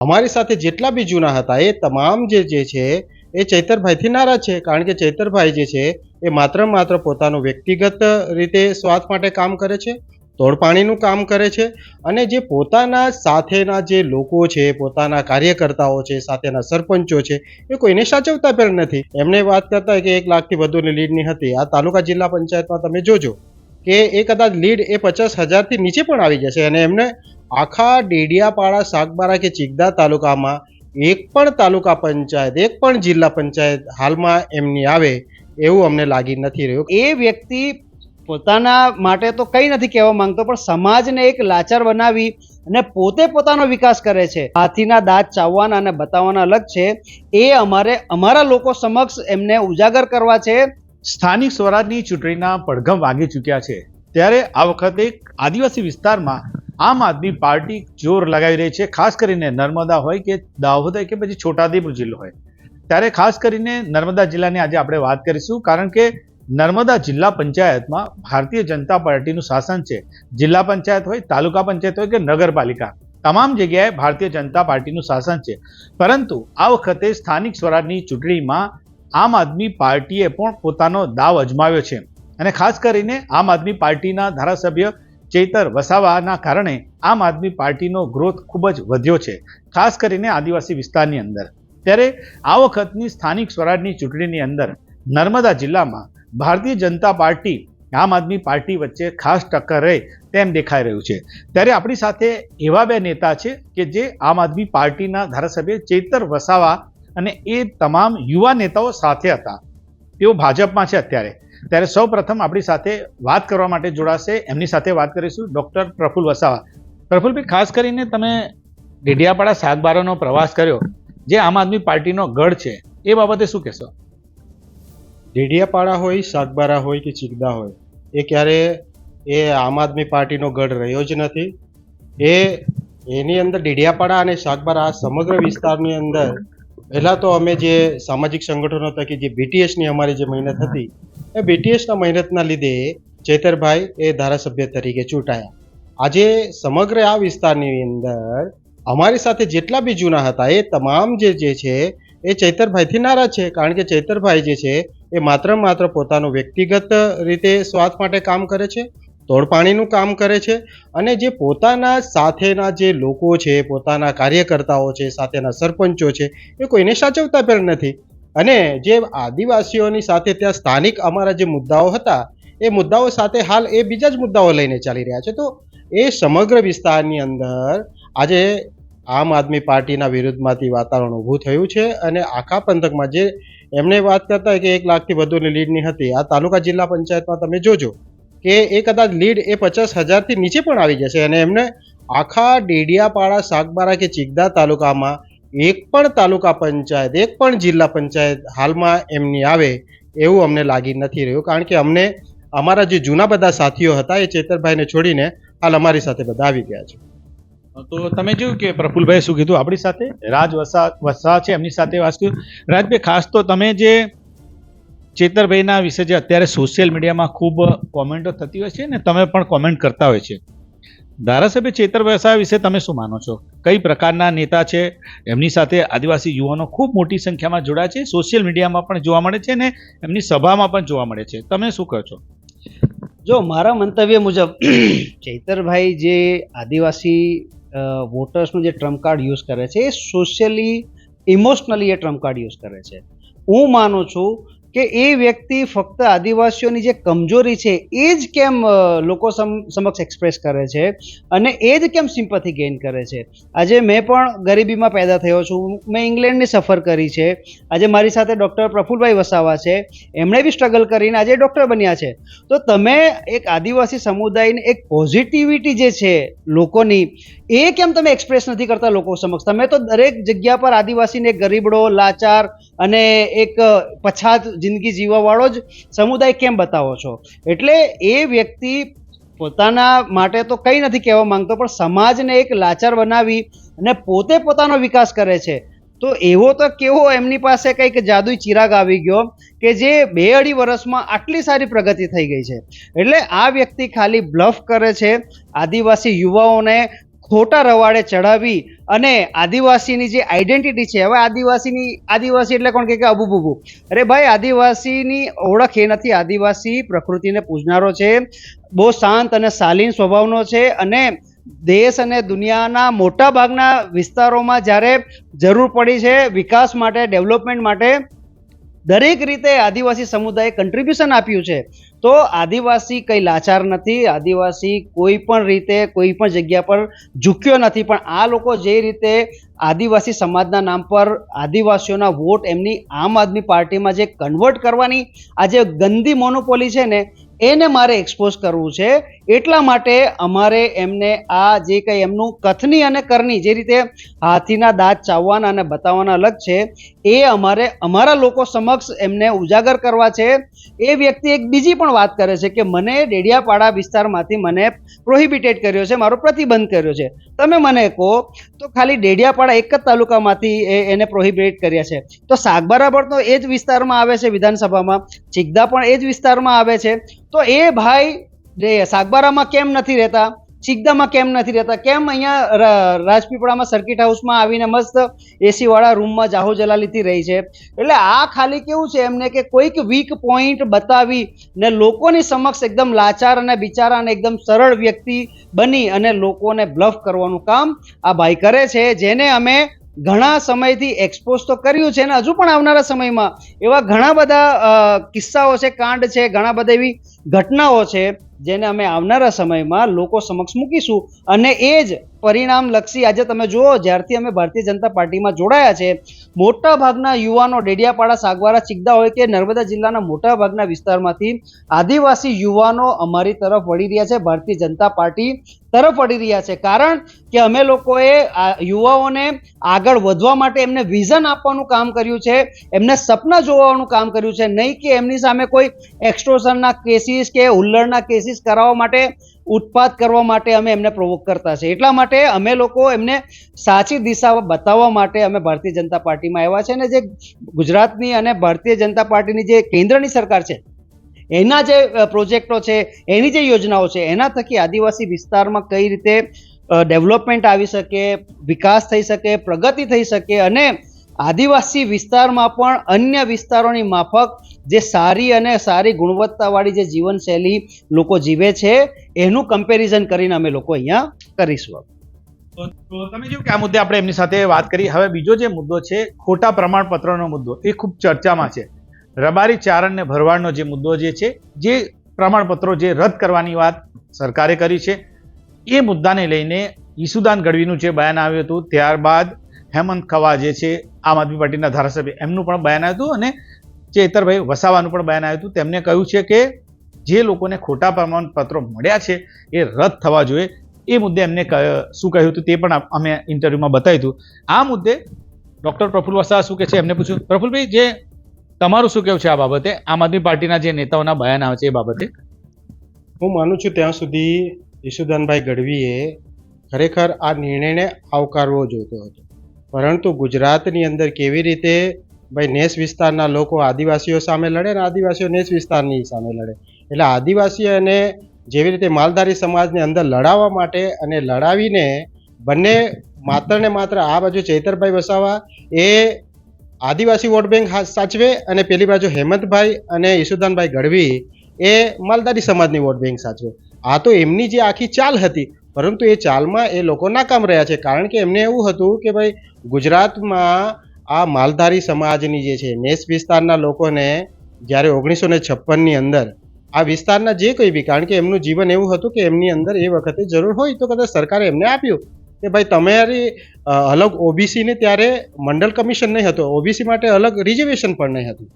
અમારી સાથે જેટલા બી જૂના હતા એ તમામ જે છે એ ચૈતરભાઈથી નારાજ છે, કારણ કે ચૈતરભાઈ જે છે એ માત્ર પોતાનું વ્યક્તિગત રીતે સ્વાર્થ માટે કામ કરે છે, તોડપાણીનું કામ કરે છે, અને જે પોતાના સાથેના જે લોકો છે, પોતાના કાર્યકર્તાઓ છે, સાથેના સરપંચો છે, એ કોઈને સાચવતા પણ નથી. એમને વાત કરતા હોય કે 1 લાખથી વધુની લીડની હતી. આ તાલુકા જિલ્લા પંચાયતમાં તમે જોજો કે એ કદાચ લીડ એ 50,000થી નીચે પણ આવી જશે, અને એમને આખા ડેડિયાપાડા, સાગબારા કે ચિગદા તાલુકામાં એક પણ તાલુકા પંચાયત, એક પણ જિલ્લા પંચાયત હાલમાં એમની આવે એવું અમને લાગી નથી રહ્યું. એ વ્યક્તિ પોતાના માટે તો કંઈ નથી કહેવા માંગતો, પણ સમાજને એક લાચાર બનાવી અને પોતે પોતાનો વિકાસ કરે છે. હાથીના દાંત ચાવવાના અને બતાવવાના અલગ છે. એ અમારા લોકો સમક્ષ એમને ઉજાગર કરવા છે. સ્થાનિક સ્વરાજની ચૂંટણીના પડઘમ વાગી ચૂક્યા છે, ત્યારે આ વખતે આદિવાસી વિસ્તારમાં આમ આદમી પાર્ટી જોર લગાવી રહી છે. ખાસ કરીને નર્મદા હોય કે દાહોદ હોય કે પછી છોટાઉદેપુર જિલ્લો હોય, ત્યારે ખાસ કરીને નર્મદા જિલ્લાની આજે આપણે વાત કરીશું, કારણ કે નર્મદા જિલ્લા પંચાયતમાં ભારતીય જનતા પાર્ટીનું શાસન છે. જિલ્લા પંચાયત હોય, તાલુકા પંચાયત હોય કે નગરપાલિકા, તમામ જગ્યાએ ભારતીય જનતા પાર્ટીનું શાસન છે. પરંતુ આ વખતે સ્થાનિક સ્વરાજની ચૂંટણીમાં આમ આદમી પાર્ટીએ પણ પોતાનો દાવ અજમાવ્યો છે, અને ખાસ કરીને આમ આદમી પાર્ટીના ધારાસભ્ય ચૈતર વસાવાના કારણે આમ આદમી પાર્ટીનો ગ્રોથ ખૂબ જ વધ્યો છે, ખાસ કરીને આદિવાસી વિસ્તારની અંદર. ત્યારે આ વખતની સ્થાનિક સ્વરાજની ચૂંટણીની અંદર નર્મદા જિલ્લામાં ભારતીય જનતા પાર્ટી આમ આદમી પાર્ટી વચ્ચે ખાસ ટક્કર રહે તેમ દેખાઈ રહ્યું છે. ત્યારે આપણી સાથે એવા બે નેતા છે કે જે આમ આદમી પાર્ટીના ધારાસભ્ય ચૈતર વસાવા અને એ તમામ યુવા નેતાઓ સાથે હતા, તેઓ ભાજપમાં છે અત્યારે. ત્યારે સૌ પ્રથમ આપણી સાથે વાત કરવા માટે જોડાશે, એમની સાથે વાત કરીશું ડૉક્ટર પ્રફુલ્લ વસાવા. પ્રફુલ્લભાઈ, ખાસ કરીને તમે ડેડિયાપાડા સાગબારાનો પ્રવાસ કર્યો, જે આમ આદમી પાર્ટીનો ગઢ છે, એ બાબતે શું કહેશો? ડેડિયાપાડા હોય, સાગબારા હોય કે ચિગદા હોય, એ ક્યારે એ આમ આદમી પાર્ટીનો ગઢ રહ્યો જ નથી. એની અંદર ડેડિયાપાડા અને સાગબારા આ સમગ્ર વિસ્તારની અંદર પહેલાં તો અમે જે સામાજિક સંગઠનો થકી જે બીટીએસની અમારી જે મહેનત હતી, એ બીટીએસના મહેનતના લીધે ચૈતરભાઈ એ ધારાસભ્ય તરીકે ચૂંટાયા. આજે સમગ્ર આ વિસ્તારની અંદર અમારી સાથે જેટલા બી જૂના હતા એ તમામ જે છે એ ચૈતરભાઈથી નારાજ છે, કારણ કે ચૈતરભાઈ જે છે એ માત્ર પોતાનું વ્યક્તિગત રીતે સ્વાર્થ માટે કામ કરે છે, તોડપાણીનું કામ કરે છે, અને જે પોતાના સાથેના જે લોકો છે, પોતાના કાર્યકર્તાઓ છે, સાથેના સરપંચો છે, એ કોઈને સાચવતા પણ નથી. અને જે આદિવાસીઓની સાથે ત્યાં સ્થાનિક અમારા જે મુદ્દાઓ હતા, એ મુદ્દાઓ સાથે હાલ એ બીજા જ મુદ્દાઓ લઈને ચાલી રહ્યા છે. તો એ સમગ્ર વિસ્તારની અંદર આજે આમ આદમી પાર્ટીના વિરુદ્ધમાંથી વાતાવરણ ઊભું થયું છે, અને આખા પંથકમાં જે એમને વાત કરતા હોય કે 1 લાખથી વધુની લીડની હતી. આ તાલુકા જિલ્લા પંચાયતમાં તમે જોજો કે એ કદાચ લીડ એ 50,000થી નીચે પણ આવી જશે, અને એમને આખા ડેડિયાપાડા, સાગબારા કે ચિગદા તાલુકામાં એક પણ તાલુકા પંચાયત, એક પણ જિલ્લા પંચાયત હાલમાં એમની આવે એવું અમને લાગી નથી રહ્યું, કારણ કે અમને અમારા જે જૂના બધા સાથીઓ હતા એ ચૈતરભાઈને છોડીને હાલ અમારી સાથે બધા આવી ગયા છે. તો તમે જોયું કે પ્રફુલ્લભાઈ શું કીધું. આપણી સાથે રાજ વસાવા છે, એમની સાથે વાત કર્યું. રાજભાઈ, ખાસ તો તમે જે ચૈતરભાઈના વિશે જે અત્યારે સોશિયલ મીડિયામાં ખૂબ કોમેન્ટો થતી હોય છે ને, તમે પણ કોમેન્ટ કરતા હોય છે, ધારાસભ્ય ચૈતર વસાવા વિશે તમે શું માનો છો? કઈ પ્રકારના નેતા છે? એમની સાથે આદિવાસી યુવાનો ખૂબ મોટી સંખ્યામાં જોડાય છે, સોશિયલ મીડિયામાં પણ જોવા મળે છે ને એમની સભામાં પણ જોવા મળે છે. તમે શું કહો છો? જો મારા મંતવ્ય મુજબ ચૈતરભાઈ જે આદિવાસી વોટર્સનું જે ટ્રમ્પ કાર્ડ યુઝ કરે છે, એ સોશિયલી ઇમોશનલી એ ટ્રમ્પ કાર્ડ યુઝ કરે છે. હું માનું છું કે એ વ્યક્તિ ફક્ત આદિવાસીઓની જે કમજોરી છે એ જ કેમ લોકો સમક્ષ એક્સપ્રેસ કરે છે, અને એ જ કેમ સિમ્પથી ગેઇન કરે છે. આજે મેં પણ ગરીબીમાં પેદા થયો છું, મેં ઇંગ્લેન્ડની સફર કરી છે. આજે મારી સાથે ડૉક્ટર પ્રફુલ્લભાઈ વસાવા છે, એમણે બી સ્ટ્રગલ કરીને આજે ડૉક્ટર બન્યા છે. તો તમે એક આદિવાસી સમુદાયની એક પોઝિટિવિટી જે છે લોકોની, એ કેમ તમે એક્સપ્રેસ નથી કરતા લોકો સમક્ષ? તમે તો દરેક જગ્યા પર આદિવાસીને એક ગરીબડો, લાચાર અને એક પછાત જિંદગી જીવવાવાળો જ સમુદાય કેમ બતાવો છો? એટલે એ વ્યક્તિ પોતાના માટે તો કંઈ નથી કહેવા માંગતો, પણ સમાજને એક લાચાર બનાવી અને પોતે પોતાનો વિકાસ કરે છે. તો એવો તો કેવો એમની પાસે કંઈક જાદુઈ ચિરાગ આવી ગયો કે જે 2-2.5 વર્ષમાં આટલી સારી પ્રગતિ થઈ ગઈ છે. એટલે આ વ્યક્તિ ખાલી બ્લફ કરે છે, આદિવાસી યુવાઓને ખોટા રવાડે ચડાવી અને આદિવાસીની જે આઈડેન્ટિટી છે, હવે આદિવાસી એટલે કોણ કે અબુ બુબુ, અરે ભાઈ આદિવાસીની ઓળખ એ નથી. આદિવાસી પ્રકૃતિને પૂજનારો છે, બહુ શાંત અને શાલીન સ્વભાવનો છે, અને દેશ અને દુનિયાના મોટા ભાગના વિસ્તારોમાં જ્યારે જરૂર પડી છે વિકાસ માટે, ડેવલપમેન્ટ માટે, દરેક રીતે આદિવાસી સમુદાયે કન્ટ્રીબ્યુશન આપ્યું છે. તો આદિવાસી કંઈ લાચાર નથી, આદિવાસી કોઈ પણ રીતે કોઈ પણ જગ્યા પર ઝૂક્યો નથી. પણ આ લોકો જે રીતે આદિવાસી સમાજના નામ પર આદિવાસીઓના વોટ એમની આમ આદમી પાર્ટીમાં જે કન્વર્ટ કરવાની આ જે ગંદી મોનોપોલી છે ને, એને મારે એક્સપોઝ કરવું છે. એટલા માટે અમારે એમને આ જે કંઈ એમનું કથની અને કરની, જે રીતે હાથીના દાંત ચાવવાના અને બતાવવાના અલગ છે, એ અમારે અમારા લોકો સમક્ષ એમને ઉજાગર કરવા છે. એ વ્યક્તિ એક બીજી પણ વાત કરે છે કે મને ડેડિયાપાડા વિસ્તારમાંથી મને પ્રોહિબિટેડ કર્યો છે, મારો પ્રતિબંધ કર્યો છે. તમે મને કહો તો ખાલી ડેડિયાપાડા એક જ તાલુકામાંથી એને પ્રોહિબિટેડ કર્યા છે, તો સાગબારા પણ તો એ જ વિસ્તારમાં આવે છે વિધાનસભામાં, ચિગદા પણ એ જ વિસ્તારમાં આવે છે. તો એ ભાઈ સાગબારામાં કેમ નથી રહેતા, ચિગદામાં કેમ નથી રહેતા, કેમ અહીંયા રાજપીપળામાં સર્કિટ હાઉસમાં આવીને મસ્ત એસી વાળા રૂમમાં જાહો જલાલીથી રહી છે? એટલે આ ખાલી કેવું છે એમને કે કોઈક વીક પોઈન્ટ બતાવી ને લોકોની સમક્ષ એકદમ લાચાર અને બિચારા અને એકદમ સરળ વ્યક્તિ બની અને લોકોને બ્લફ કરવાનું કામ આ ભાઈ કરે છે, જેને અમે ઘણા સમયથી એક્સપોઝ તો કર્યું છે, અને હજુ પણ આવનારા સમયમાં એવા ઘણા બધા કિસ્સાઓ છે, કાંડ છે, ઘણા બધા એવી ઘટનાઓ છે જેને અમે આવનારા સમયમાં લોકો સમક્ષ મૂકીશું. અને એ જ પરિણામલક્ષી આજે તમે જુઓ, જ્યારથી અમે ભારતીય જનતા પાર્ટીમાં જોડાયા છે, મોટા ભાગના યુવાનો ડેડિયાપાડા, સાગબારા, ચિગદા હોય કે નર્મદા જિલ્લાના મોટા ભાગના વિસ્તારમાંથી આદિવાસી યુવાનો અમારી તરફ વળી રહ્યા છે, ભારતીય જનતા પાર્ટી તરફ વળી રહ્યા છે. કારણ કે અમે લોકોએ યુવાઓને આગળ વધવા માટે એમને વિઝન આપવાનું કામ કર્યું છે, એમને સપના જોવાનું કામ કર્યું છે, નહીં કે એમની સામે કોઈ એક્સટોર્શનના કેસીસ કે હુલ્લડના કેસીસ કરાવવા માટે, ઉત્પાત કરવા માટે અમે એમને પ્રોવોક કરતા છે. એટલા માટે અમે લોકો એમને સાચી દિશા બતાવવા માટે અમે ભારતીય જનતા પાર્ટીમાં આવ્યા છે. અને જે ગુજરાતની અને ભારતીય જનતા પાર્ટીની જે કેન્દ્રની સરકાર છે, એના જે પ્રોજેક્ટો છે, એની જે યોજનાઓ છે, એના થકી આદિવાસી વિસ્તારમાં કઈ રીતે ડેવલપમેન્ટ આવી શકે, વિકાસ થઈ શકે, પ્રગતિ થઈ શકે, અને આદિવાસી વિસ્તારમાં પણ અન્ય વિસ્તારોની માફક જે સારી અને સારી ગુણવત્તાવાળી જે જીવનશૈલી લોકો જીવે છે, એનું કમ્પેરિઝન કરીને અમે લોકો અહીંયા કરીશું. તો તમે જોયું કે આ મુદ્દે આપણે એમની સાથે વાત કરી. હવે બીજો જે મુદ્દો છે ખોટા પ્રમાણપત્રનો મુદ્દો, એ ખૂબ ચર્ચામાં છે. રબારી, ચારણ ને ભરવાડનો જે મુદ્દો જે છે, જે પ્રમાણપત્રો જે રદ કરવાની વાત સરકારે કરી છે, એ મુદ્દાને લઈને ઈસુદાન ગઢવીનું જે બયાન આવ્યું હતું, ત્યારબાદ હેમંત ખવા જે છે આમ આદમી પાર્ટીના ધારાસભ્ય, એમનું પણ બયાન આવ્યું હતું, અને ચેતરભાઈ વસાવાનું પણ બયાન આવ્યું હતું. તેમને કહ્યું છે કે જે લોકોને ખોટા પ્રમાણપત્રો મળ્યા છે એ રદ થવા જોઈએ. એ મુદ્દે એમને શું કહ્યું હતું તે પણ અમે ઇન્ટરવ્યુમાં બતાવ્યું હતું. આ મુદ્દે ડૉક્ટર પ્રફુલ્લ વસાવા શું કહે છે એમને પૂછ્યું. પ્રફુલ્લભાઈ, જે તમારું શું કહેવું છે આ બાબતે, આમ આદમી પાર્ટીના જે નેતાઓના બયાન આવે છે એ બાબતે? હું માનું છું ત્યાં સુધી ઈસુદાનભાઈ ગઢવીએ ખરેખર આ નિર્ણયને આવકારવો જોઈતો હતો. પરંતુ ગુજરાતની અંદર કેવી રીતે ભાઈ નેસ વિસ્તારના લોકો આદિવાસીઓ સામે લડે ને આદિવાસીઓ નેસ વિસ્તારની સામે લડે, એટલે આદિવાસીઓને જેવી રીતે માલધારી સમાજને અંદર લડાવવા માટે અને લડાવીને બંને માત્ર ને માત્ર આ બાજુ ચૈતરભાઈ વસાવા એ આદિવાસી વોટ બેંક સાચવે અને પેલી બાજુ હેમંતભાઈ અને ઈસુદાનભાઈ ગઢવી એ માલધારી સમાજની વોટ બેંક સાચવે. આ તો એમની જે આખી ચાલ હતી, પરંતુ એ ચાલમાં એ લોકો નાકામ રહ્યા છે. કારણ કે એમને એવું હતું કે ભાઈ ગુજરાતમાં આ માલધારી સમાજની જે છે નેસ વિસ્તારના લોકોને જ્યારે 1956ની અંદર આ વિસ્તારના જે કોઈ બી, કારણ કે એમનું જીવન એવું હતું કે એમની અંદર એ વખતે જરૂર હોય તો કદાચ સરકારે એમને આપ્યું કે ભાઈ તમારી અલગ ઓબીસીને ત્યારે મંડળ કમિશન નહીં હતું, ઓબીસી માટે અલગ રિઝર્વેશન પણ નહીં હતું.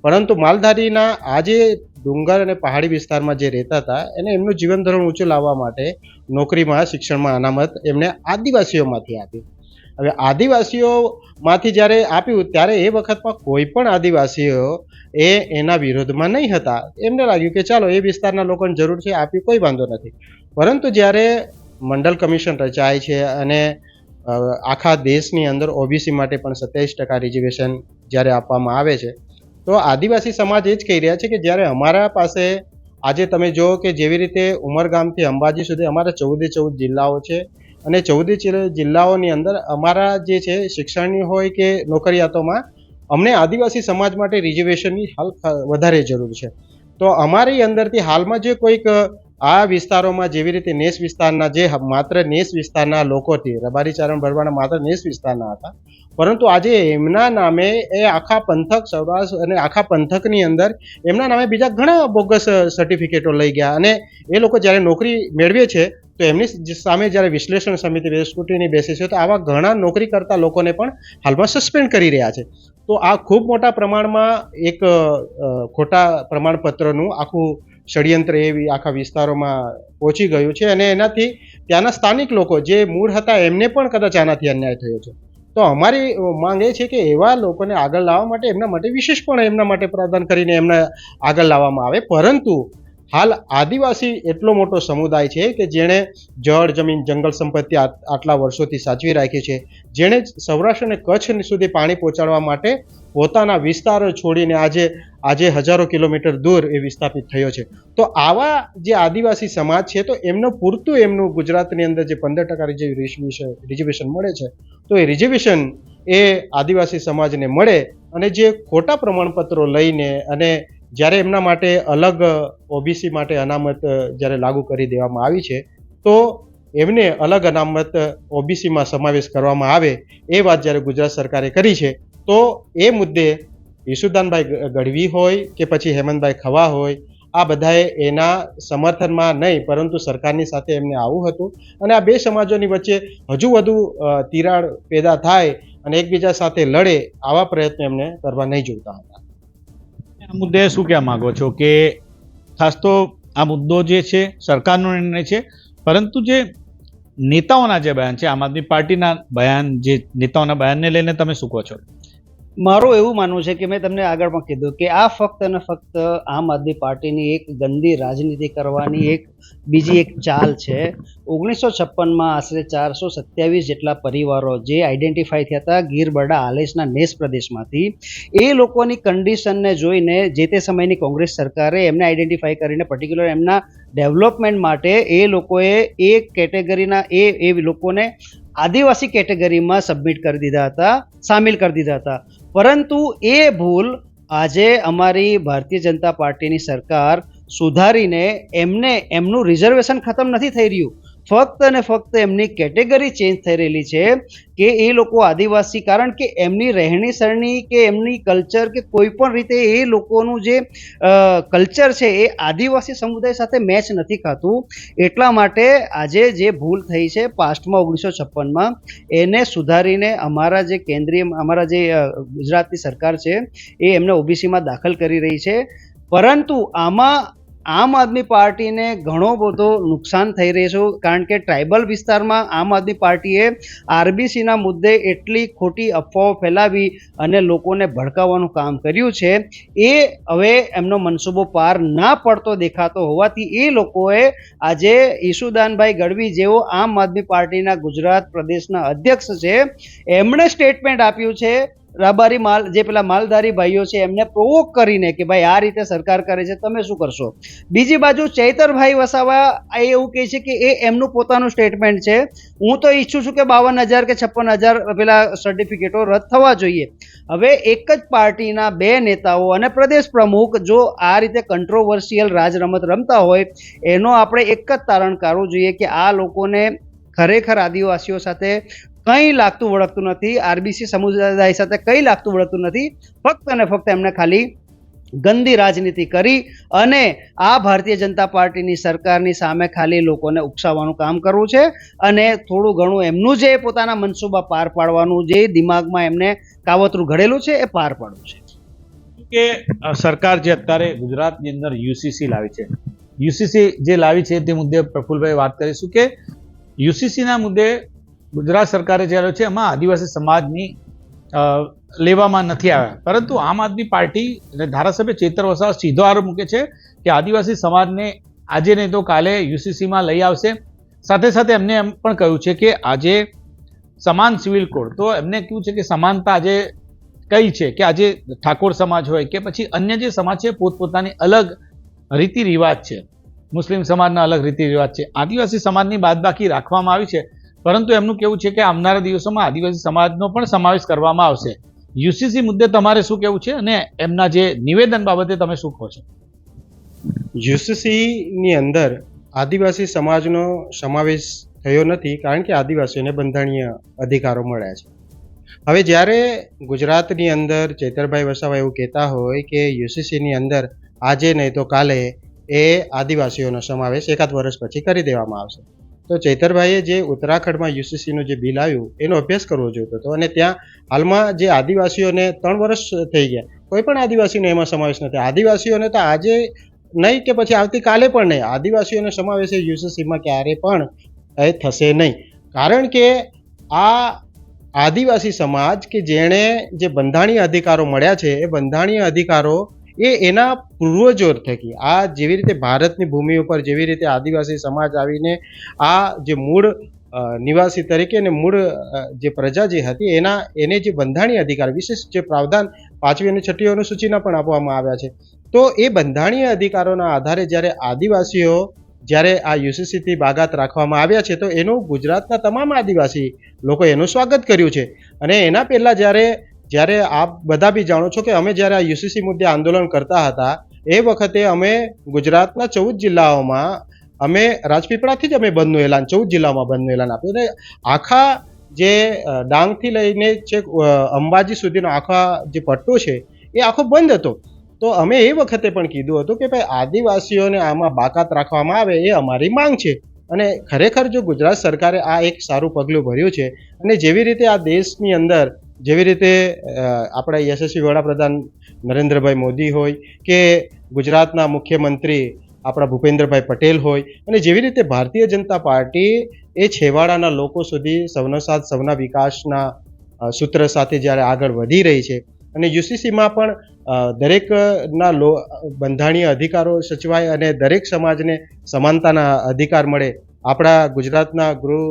પરંતુ માલધારીના આ જે ડુંગર અને પહાડી વિસ્તારમાં જે રહેતા હતા એને એમનું જીવન ધોરણ ઊંચું લાવવા માટે નોકરીમાં, શિક્ષણમાં અનામત એમને આદિવાસીઓમાંથી આપી. હવે આદિવાસીઓમાંથી જ્યારે આપ્યું ત્યારે એ વખતમાં કોઈ પણ આદિવાસીઓ એના વિરોધમાં નહીં હતા. એમને લાગ્યું કે ચાલો એ વિસ્તારના લોકોને જરૂર છે, આપ્યું, કોઈ વાંધો નથી. પરંતુ જ્યારે મંડળ કમિશન રચાય છે અને આખા દેશની અંદર ઓબીસી માટે પણ 27% રિઝર્વેશન જ્યારે આપવામાં આવે છે, તો આદિવાસી સમાજ એ જ કહી રહ્યા છે કે જ્યારે અમારા પાસે આજે તમે જો કે જેવી રીતે ઉમરગામથી અંબાજી સુધી અમારા 14 જિલ્લાઓ છે, અને 14 જિલ્લાઓની અંદર અમારા જે છે શિક્ષણની હોય કે નોકરિયાતોમાં અમને આદિવાસી સમાજ માટે રિઝર્વેશનની હાલ વધારે જરૂર છે. તો અમારી અંદરથી હાલમાં જે કોઈક આ વિસ્તારોમાં જેવી રીતે નેસ વિસ્તારના જે માત્ર નેસ વિસ્તારના લોકોથી રબારી ચારણ ભરવાના માત્ર નેસ વિસ્તારના હતા, પરંતુ આજે એમના નામે એ આખા પંથક સૌરાષ્ટ્ર અને આખા પંથકની અંદર એમના નામે બીજા ઘણા બોગસ સર્ટિફિકેટો લઈ ગયા અને એ લોકો જ્યારે નોકરી મેળવે છે તો એમની સામે જ્યારે વિશ્લેષણ સમિતિ સ્કૂટીની બેસે છે તો આવા ઘણા નોકરી કરતા લોકોને પણ હાલમાં સસ્પેન્ડ કરી રહ્યા છે. તો આ ખૂબ મોટા પ્રમાણમાં એક ખોટા પ્રમાણપત્રનું આખું ષડયંત્ર એવી આખા વિસ્તારોમાં પહોંચી ગયું છે અને એનાથી ત્યાંના સ્થાનિક લોકો જે મૂળ હતા એમને પણ કદાચ આનાથી અન્યાય થયો છે. તો અમારી માંગ એ છે કે એવા લોકોને આગળ લાવવા માટે એમના માટે વિશેષપણે એમના માટે પ્રાવધાન કરીને એમને આગળ લાવવામાં આવે. પરંતુ હાલ આદિવાસી એટલો મોટો સમુદાય છે કે જેણે જળ જમીન જંગલ સંપત્તિ આટલા વર્ષોથી સાચવી રાખી છે, જેણે સૌરાષ્ટ્ર અને કચ્છ સુધી પાણી પહોંચાડવા માટે પોતાના વિસ્તારો છોડીને આજે હજારો કિલોમીટર દૂર એ વિસ્થાપિત થયો છે. તો આવા જે આદિવાસી સમાજ છે તો એમનું ગુજરાતની અંદર જે 15% રિઝર્વેશન મળે છે તો એ રિઝર્વેશન એ આદિવાસી સમાજને મળે અને જે ખોટા પ્રમાણપત્રો લઈને અને જ્યારે એમના માટે અલગ ઓબીસી માટે અનામત જ્યારે લાગુ કરી દેવામાં આવી છે તો એમને અલગ અનામત ઓબીસીમાં સમાવેશ કરવામાં આવે એ વાત જ્યારે ગુજરાત સરકારે કરી છે તો એ મુદ્દે ઈશુદાનભાઈ ગઢવી હોય કે પછી હેમંતભાઈ ખવા હોય આ બધાએ એના સમર્થનમાં નહીં પરંતુ સરકારની સાથે એમને આવવું હતું અને આ બે સમાજોની વચ્ચે હજુ વધુ તિરાડ પેદા થાય અને એકબીજા સાથે લડે આવા પ્રયત્નો એમને કરવા નહીં જોઈતા હતા. આ મુદ્દે શું કહેવા માંગો છો કે ખાસ તો આ મુદ્દો જે છે સરકારનો નિર્ણય છે, પરંતુ જે નેતાઓના જે બયાન છે, આમ આદમી પાર્ટીના બયાન, જે નેતાઓના બયાનને લઈને તમે શું કહો છો? મારું એવું માનવું છે કે મેં તમને આગળ પણ કીધું કે આ ફક્ત અને ફક્ત આમ આદમી પાર્ટીની એક ગંદી રાજનીતિ કરવાની એક બીજી એક ચાલ છે. 1956માં આશરે 427 જેટલા પરિવારો જે આઈડેન્ટિફાઈ થયા હતા ગીર બરડા આલેચના નેસ પ્રદેશમાંથી, એ લોકોની કન્ડિશનને જોઈને જે તે સમયની કોંગ્રેસ સરકારે એમને આઈડેન્ટિફાઈ કરીને પર્ટિક્યુલર એમના ડેવલપમેન્ટ માટે એ લોકોએ એક કેટેગરીના એ લોકોને આદિવાસી કેટેગરીમાં સબમિટ કરી દીધા હતા, સામેલ કરી દીધા હતા. પરંતુ એ ભૂલ આજે અમારી ભારતીય જનતા પાર્ટીની સરકાર સુધારીને એમનું રિઝર્વેશન ખતમ નથી થઈ રહ્યું, ફક્ત અને ફક્ત એમની કેટેગરી ચેન્જ થઈ રહેલી છે કે એ લોકો આદિવાસી, કારણ કે એમની રહેણી સરણી કે એમની કલ્ચર કે કોઈ પણ રીતે એ લોકોનું જે કલ્ચર છે એ આદિવાસી સમુદાય સાથે મેચ નથી ખાતું. એટલા માટે આજે જે ભૂલ થઈ છે પાસ્ટમાં 1956માં એને સુધારીને અમારા જે ગુજરાતની સરકાર છે એ એમને ઓબીસીમાં દાખલ કરી રહી છે. પરંતુ આમાં આમ આદમી પાર્ટીને ઘણો બધો નુકસાન થઈ રહ્યું છે, કારણ કે ટ્રાઇબલ વિસ્તારમાં આમ આદમી પાર્ટીએ આરબીસીના મુદ્દે એટલી ખોટી અફવાઓ ફેલાવી અને લોકોને ભડકાવવાનું કામ કર્યું છે. એ હવે એમનો મનસૂબો પાર ના પડતો દેખાતો હોવાથી એ લોકોએ આજે ઈશુદાનભાઈ ગઢવી જેઓ આમ આદમી પાર્ટીના ગુજરાત પ્રદેશના અધ્યક્ષ છે, એમણે સ્ટેટમેન્ટ આપ્યું છે રબારી માલધારી ભાઈઓ છે એમને પ્રોવોક કરીને કે ભાઈ આ રીતે સરકાર કરે છે, તમે શું કરશો. બીજી બાજુ ચૈતરભાઈ વસાવા એવું કહે છે કે એ એમનું પોતાનું સ્ટેટમેન્ટ છે, હું તો ઈચ્છું છું કે 52,000 કે 56,000 પેલા સર્ટિફિકેટો રદ થવા જોઈએ. હવે એક જ પાર્ટીના બે નેતાઓ અને પ્રદેશ પ્રમુખ જો આ રીતે કંટ્રોવર્શિયલ રાજરમત રમતા હોય એનો આપણે એક જ તારણ કાઢવું જોઈએ કે આ લોકોને ખરેખર આદિવાસીઓ સાથે કંઈ લાગતું વળગતું નથી, આરબીસી સમુદાય સાથે કંઈ લાગતું વળગતું નથી. ફક્ત અને ફક્ત એમને ખાલી ગંદી રાજનીતિ કરી અને આ ભારતીય જનતા પાર્ટીની સરકારની સામે ખાલી લોકોને ઉકસાવવાનું કામ કરવું છે અને થોડું ઘણું એમનું જે પોતાના મનસૂબા પાર પાડવાનું જે દિમાગમાં એમને કાવતરું ઘડેલું છે એ પાર પાડવું છે. કે સરકાર જે અત્યારે ગુજરાતની અંદર યુસીસી લાવી છે, યુસીસી જે લાવી છે તે મુદ્દે પ્રફુલભાઈ વાત કરીશું કે યુસીસીના મુદ્દે ગુજરાત સરકારે જે આવ્યો છે એમાં આદિવાસી સમાજની લેવામાં નથી આવ્યા, પરંતુ આમ આદમી પાર્ટી અને ધારાસભ્ય ચેતર વસાવા સીધો આરોપ મૂકે છે કે આદિવાસી સમાજને આજે નહીં તો કાલે યુસીસીમાં લઈ આવશે. સાથે સાથે એમને એમ પણ કહ્યું છે કે આજે સમાન સિવિલ કોડ, તો એમને કહ્યું છે કે સમાનતા આજે કઈ છે કે આજે ઠાકોર સમાજ હોય કે પછી અન્ય જે સમાજ છે પોતપોતાની અલગ રીતિ રિવાજ છે, મુસ્લિમ સમાજના અલગ રીતિ રિવાજ છે, આદિવાસી સમાજની બાદબાકી રાખવામાં આવી છે. પરંતુ એમનું કેવું છે કે આવનારા દિવસોમાં આદિવાસી સમાજનો પણ સમાવેશ કરવામાં આવશે. યુસીસી મુદ્દે તમારે શું કેવું છે અને એમના જે નિવેદન બાબતે તમે શું કહો છો? યુસીસી ની અંદર આદિવાસી સમાજનો સમાવેશ થયો નથી, કારણ કે આદિવાસીઓને બંધારણીય અધિકારો મળ્યા છે. હવે જ્યારે ગુજરાતની અંદર ચૈતરભાઈ વસાવા એવું કહેતા હોય કે યુસીસીની અંદર આજે નહીં તો કાલે એ આદિવાસીઓનો સમાવેશ એકાદ વર્ષ પછી કરી દેવામાં આવશે, તો ચૈતરભાઈએ જે ઉત્તરાખંડમાં યુસીસીનું જે બિલ આવ્યું એનો અભ્યાસ કરવો જોઈતો હતો. અને ત્યાં હાલમાં જે આદિવાસીઓને 3 વર્ષ થઈ ગયા, કોઈ પણ આદિવાસીનો એમાં સમાવેશ નથી. આદિવાસીઓને તો આજે નહીં કે પછી આવતીકાલે પણ નહીં, આદિવાસીઓનો સમાવેશ યુસીસીમાં ક્યારે પણ થશે નહીં. કારણ કે આ આદિવાસી સમાજ કે જેણે જે બંધારણીય અધિકારો મળ્યા છે એ બંધારણીય અધિકારો એના પૂર્વજો થકી, આ જેવી રીતે ભારતની ભૂમિ ઉપર જેવી રીતે આદિવાસી સમાજ આવીને આ જે મૂળ નિવાસી તરીકે અને મૂળ જે પ્રજા જે હતી એને જે બંધારણીય અધિકાર વિશેષ જે પ્રાવધાન 5મી અને 6મી અનુસૂચિના પણ આપવામાં આવ્યા છે, તો એ બંધારણીય અધિકારોના આધારે જ્યારે આદિવાસીઓ જ્યારે આ યુસીસીથી બાગાત રાખવામાં આવ્યા છે, તો એનું ગુજરાતના તમામ આદિવાસી લોકો એનું સ્વાગત કર્યું છે. અને એના પહેલાં જ્યારે આપ બધા બી જાણો છો કે અમે જ્યારે આ યુસીસી મુદ્દે આંદોલન કરતા હતા એ વખતે અમે ગુજરાતના 14 જિલ્લાઓમાં અમે રાજપીપળાથી જ અમે બંધનું એલાન 14 જિલ્લાઓમાં બંધનું એલાન આપ્યું. અને આખા જે ડાંગથી લઈને છેક અંબાજી સુધીનો આખા જે પટ્ટો છે એ આખો બંધ હતો. તો અમે એ વખતે પણ કીધું હતું કે ભાઈ આદિવાસીઓને આમાં બાકાત રાખવામાં આવે એ અમારી માંગ છે. અને ખરેખર જો ગુજરાત સરકારે આ એક સારું પગલું ભર્યું છે, અને જેવી રીતે આ દેશની અંદર જેવી રીતે આપણા યશસ્વી વડાપ્રધાન નરેન્દ્રભાઈ મોદી હોય કે ગુજરાતના મુખ્યમંત્રી આપણા ભૂપેન્દ્રભાઈ પટેલ હોય, અને જેવી રીતે ભારતીય જનતા પાર્ટી એ છેવાડાના લોકો સુધી સૌનો સાથ સૌના વિકાસના સૂત્ર સાથે જ્યારે આગળ વધી રહી છે, અને યુસીસીમાં પણ દરેકના બંધારણીય અધિકારો સચવાય અને દરેક સમાજને સમાનતાના અધિકાર મળે. આપણા ગુજરાતના ગૃહ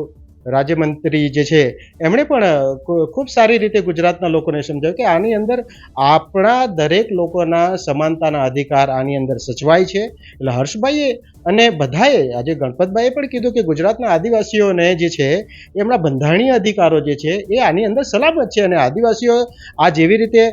રાજ્યમંત્રી જે છે એમણે પણ ખૂબ સારી રીતે ગુજરાતના લોકોને સમજાવ્યું કે આની અંદર આપણા દરેક લોકોના સમાનતાના અધિકાર આની અંદર સચવાય છે. એટલે હર્ષભાઈએ અને બધાએ આજે ગણપતભાઈએ પણ કીધું કે ગુજરાતના આદિવાસીઓને જે છે એમના બંધારણીય અધિકારો જે છે એ આની અંદર સલામત છે. અને આદિવાસીઓ આ જેવી રીતે